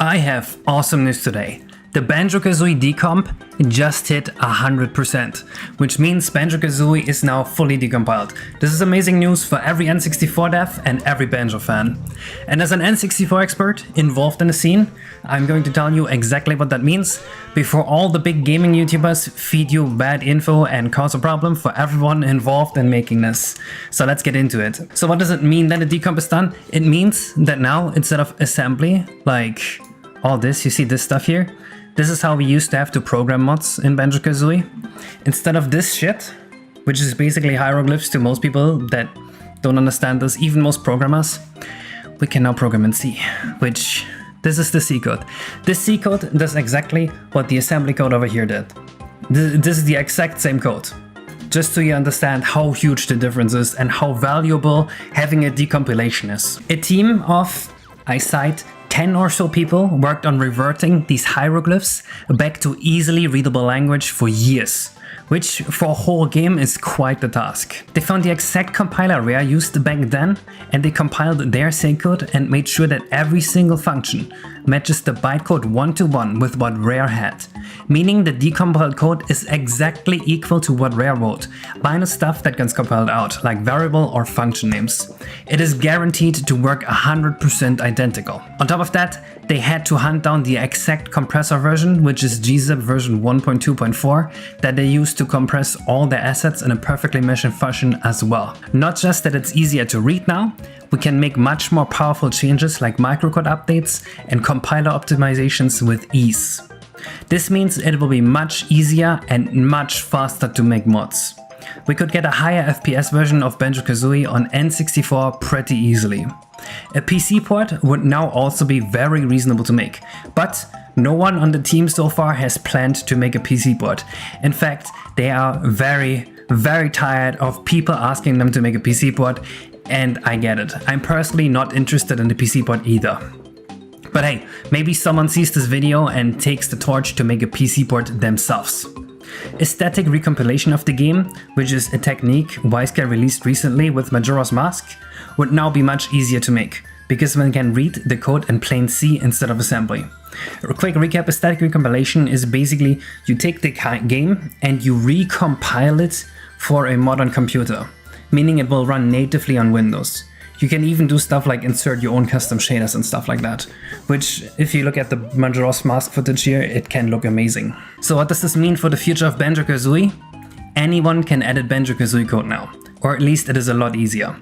I have awesome news today. The Banjo Kazooie decomp just hit 100%, which means Banjo Kazooie is now fully decompiled. This is amazing news for every N64 dev and every Banjo fan. And as an N64 expert involved in the scene, I'm going to tell you exactly what that means before all the big gaming YouTubers feed you bad info and cause a problem for everyone involved in making this. So let's get into it. So what does it mean that the decomp is done? It means that now instead of assembly, like all this, you see this stuff here? This is how we used to have to program mods in Banjo Kazooie. Instead of this shit, which is basically hieroglyphs to most people that don't understand this, even most programmers, we can now program in C, which this is the C code. This C code does exactly what the assembly code over here did. This is the exact same code. Just so you understand how huge the difference is and how valuable having a decompilation is. A team of, I cite, 10 or so people worked on reverting these hieroglyphs back to easily readable language for years, which for a whole game is quite the task. They found the exact compiler Rare used back then, and they compiled their C code and made sure that every single function matches the bytecode one-to-one with what Rare had, meaning the decompiled code is exactly equal to what Rare wrote, minus stuff that gets compiled out, like variable or function names. It is guaranteed to work 100% identical. On top of that, they had to hunt down the exact compressor version, which is gzip version 1.2.4, that they used to compress all their assets in a perfectly meshed fashion as well. Not just that it's easier to read now, we can make much more powerful changes like microcode updates and compiler optimizations with ease. This means it will be much easier and much faster to make mods. We could get a higher FPS version of Banjo Kazooie on N64 pretty easily. A PC port would now also be very reasonable to make, but no one on the team so far has planned to make a PC port. In fact, they are very tired of people asking them to make a PC port, and I get it. I'm personally not interested in the PC port either. But hey, maybe someone sees this video and takes the torch to make a PC port themselves. A static recompilation of the game, which is a technique Wiseguy released recently with Majora's Mask, would now be much easier to make, because one can read the code in plain C instead of assembly. A quick recap, a static recompilation is basically you take the game and you recompile it for a modern computer, meaning it will run natively on Windows. You can even do stuff like insert your own custom shaders and stuff like that, which if you look at the Majora's Mask footage here, it can look amazing. So what does this mean for the future of Banjo Kazooie? Anyone can edit Banjo Kazooie code now, or at least it is a lot easier.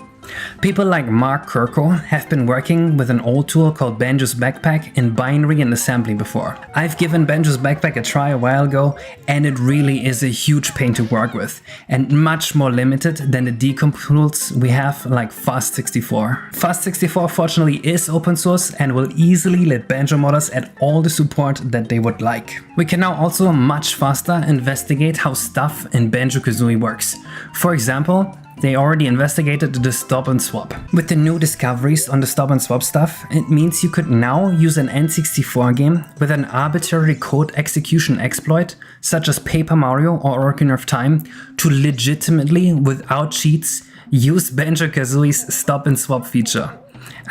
People like Mark Kirko have been working with an old tool called Banjo's Backpack in binary and assembly before. I've given Banjo's Backpack a try a while ago, and it really is a huge pain to work with, and much more limited than the decomp tools we have like Fast64. Fast64 fortunately is open source and will easily let Banjo modders add all the support that they would like. We can now also much faster investigate how stuff in Banjo Kazooie works. For example, they already investigated the stop and swap. With the new discoveries on the stop and swap stuff, it means you could now use an N64 game with an arbitrary code execution exploit, such as Paper Mario or Ocarina of Time, to legitimately, without cheats, use Banjo Kazooie's stop and swap feature.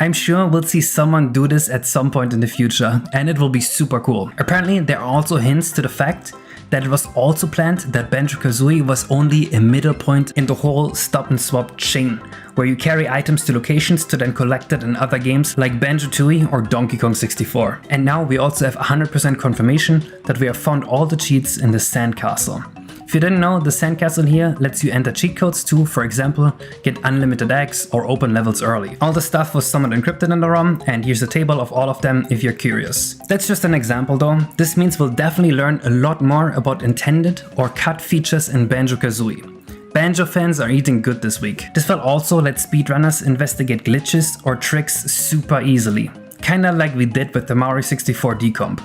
I'm sure we'll see someone do this at some point in the future, and it will be super cool. Apparently, there are also hints to the fact that it was also planned that Banjo Kazooie was only a middle point in the whole stop and swap chain, where you carry items to locations to then collect it in other games like Banjo Tooie or Donkey Kong 64. And now we also have 100% confirmation that we have found all the cheats in the Sandcastle. If you didn't know, the Sandcastle here lets you enter cheat codes to, for example, get unlimited eggs or open levels early. All the stuff was somewhat encrypted in the ROM, and here's a table of all of them if you're curious. That's just an example though. This means we'll definitely learn a lot more about intended or cut features in Banjo Kazooie. Banjo fans are eating good this week. This will also let speedrunners investigate glitches or tricks super easily, kinda like we did with the Mario 64 decomp.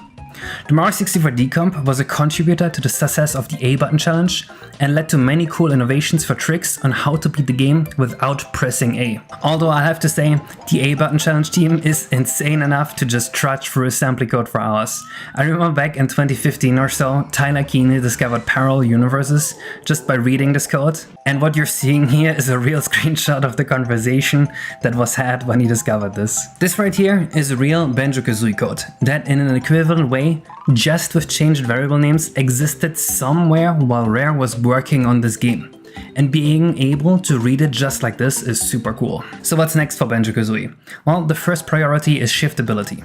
The Mario 64 decomp was a contributor to the success of the A button challenge and led to many cool innovations for tricks on how to beat the game without pressing A. Although I have to say, the A button challenge team is insane enough to just trudge through assembly code for hours. I remember back in 2015 or so, Tyler Keeney discovered parallel universes just by reading this code. And what you're seeing here is a real screenshot of the conversation that was had when he discovered this. This right here is real Banjo Kazooie code that in an equivalent way, just with changed variable names, existed somewhere while Rare was working on this game. And being able to read it just like this is super cool. So what's next for Banjo Kazooie? Well, the first priority is shiftability.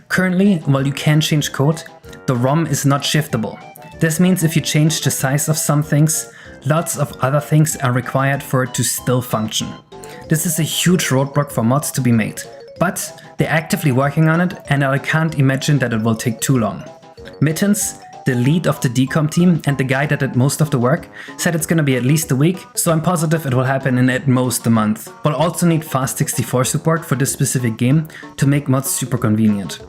Currently, while you can change code, the ROM is not shiftable. This means if you change the size of some things, lots of other things are required for it to still function. This is a huge roadblock for mods to be made, but they're actively working on it and I can't imagine that it will take too long. Mittens, the lead of the decomp team and the guy that did most of the work, said it's gonna be at least a week, so I'm positive it will happen in at most a month. We'll also need Fast64 support for this specific game to make mods super convenient.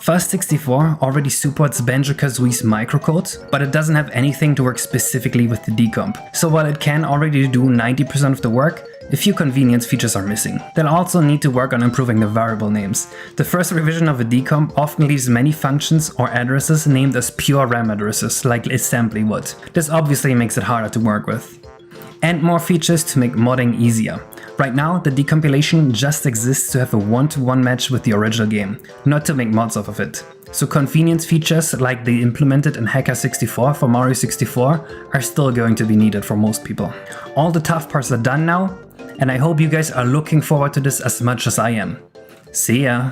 Fast64 already supports Banjo Kazooie's microcode, but it doesn't have anything to work specifically with the decomp. So while it can already do 90% of the work, a few convenience features are missing. They'll also need to work on improving the variable names. The first revision of a decomp often leaves many functions or addresses named as pure RAM addresses, like assembly would. This obviously makes it harder to work with. And more features to make modding easier. Right now, the decompilation just exists to have a one-to-one match with the original game, not to make mods off of it. So convenience features like they implemented in Hacker 64 for Mario 64 are still going to be needed for most people. All the tough parts are done now, and I hope you guys are looking forward to this as much as I am. See ya!